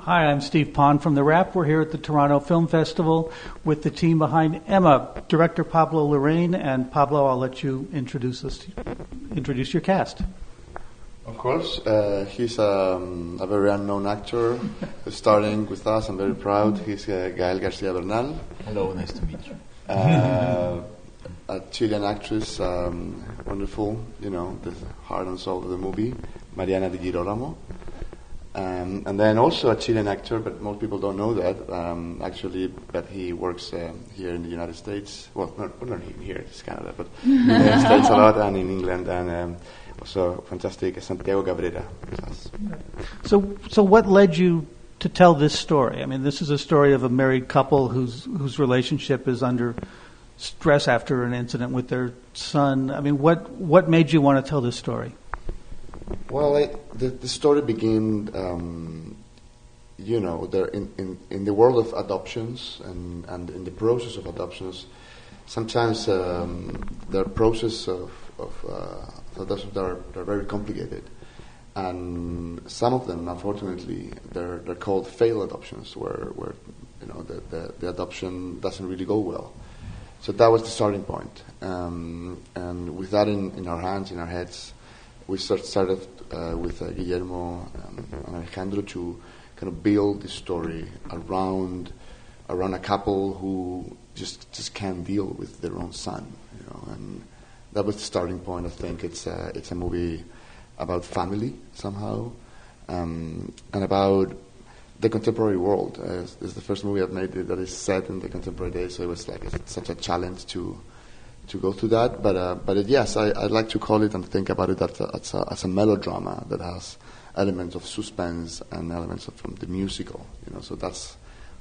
Hi, I'm Steve Pond from TheWrap. We're here at the Toronto Film Festival with the team behind Emma, director Pablo Larrain. And Pablo, I'll let you introduce your cast. Of course, he's a very unknown actor starting with us. I'm very proud. He's Gael Garcia Bernal. Hello, nice to meet you. A Chilean actress, wonderful, the heart and soul of the movie, Mariana di Girolamo. And then also a Chilean actor, but most people don't know that, but he works here in the United States. Well, not here, it's Canada, but in the United States a lot, and in England, and also fantastic Santiago Cabrera. So what led you to tell this story? I mean, this is a story of a married couple whose relationship is under stress after an incident with their son. I mean, what made you want to tell this story? Well, the story began, there in the world of adoptions and in the process of adoptions. Sometimes the process of adoptions are very complicated, and some of them, unfortunately, they're called failed adoptions, where the adoption doesn't really go well. So that was the starting point, and with that in our hands, in our heads, we started with Guillermo and Alejandro to kind of build this story around a couple who just can't deal with their own son, and that was the starting point. I think it's a movie about family somehow, and about the contemporary world. It's the first movie I've made that is set in the contemporary days, so it was like such a challenge to go through that, but yes, I'd like to call it and think about it as a melodrama that has elements of suspense and elements from the musical, so that's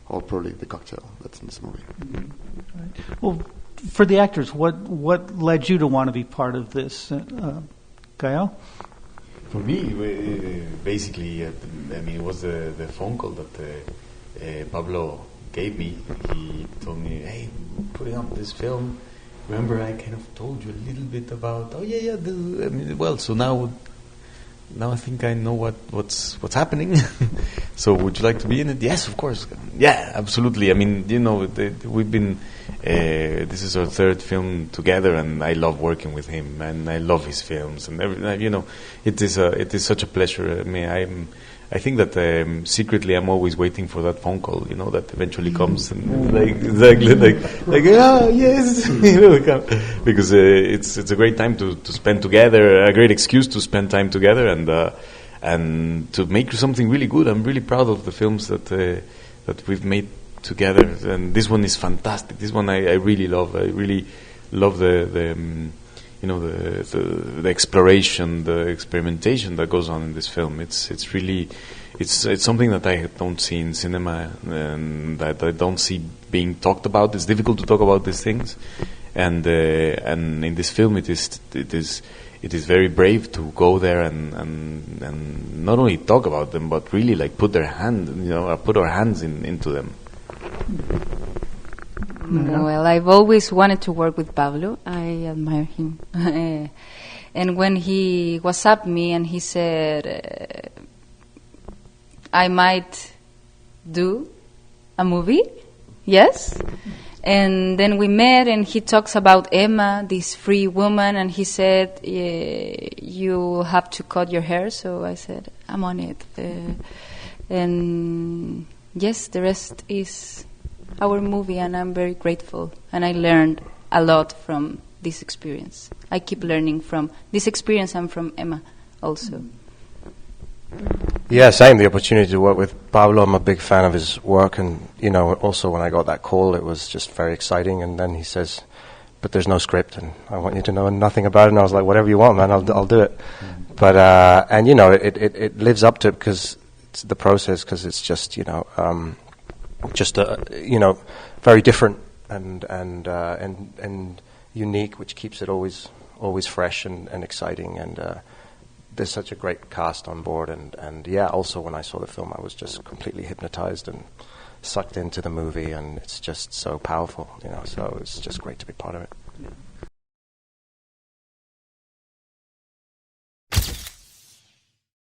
all probably the cocktail that's in this movie. Mm-hmm. Right. Well, for the actors, what led you to want to be part of this, Gael? For me, basically, it was the phone call that Pablo gave me. He told me, hey, putting up this film. Remember, I kind of told you a little bit about. Oh yeah. So now I think I know what's happening. So would you like to be in it? Yes, of course. Yeah, absolutely. I mean, we've been. This is our third film together, and I love working with him, and I love his films, and it is such a pleasure. I mean, I think that secretly I'm always waiting for that phone call, that eventually comes, and yes, because it's a great time to spend together, a great excuse to spend time together, and to make something really good. I'm really proud of the films that we've made together, and this one is fantastic. This one I really love. I really love the exploration, the experimentation that goes on in this film. It's really something that I don't see in cinema, and that I don't see being talked about. It's difficult to talk about these things, and in this film it is very brave to go there and not only talk about them, but really like put our hands into them. Well, I've always wanted to work with Pablo. I admire him. And when he WhatsApped me and he said, I might do a movie, yes? And then we met, and he talks about Emma, this free woman, and he said, you have to cut your hair. So I said, I'm on it. And yes, the rest is our movie, and I'm very grateful. And I learned a lot from this experience. I keep learning from this experience and from Emma also. Yeah, same. The opportunity to work with Pablo. I'm a big fan of his work, and also when I got that call, it was just very exciting. And then he says, "But there's no script, and I want you to know nothing about it." And I was like, "Whatever you want, man. I'll do it." But it lives up to it because it's the process. Because it's just very different and unique, which keeps it always fresh and exciting. And there's such a great cast on board, and also when I saw the film, I was just completely hypnotized and sucked into the movie, and it's just so powerful, so it's just great to be part of it. Yeah.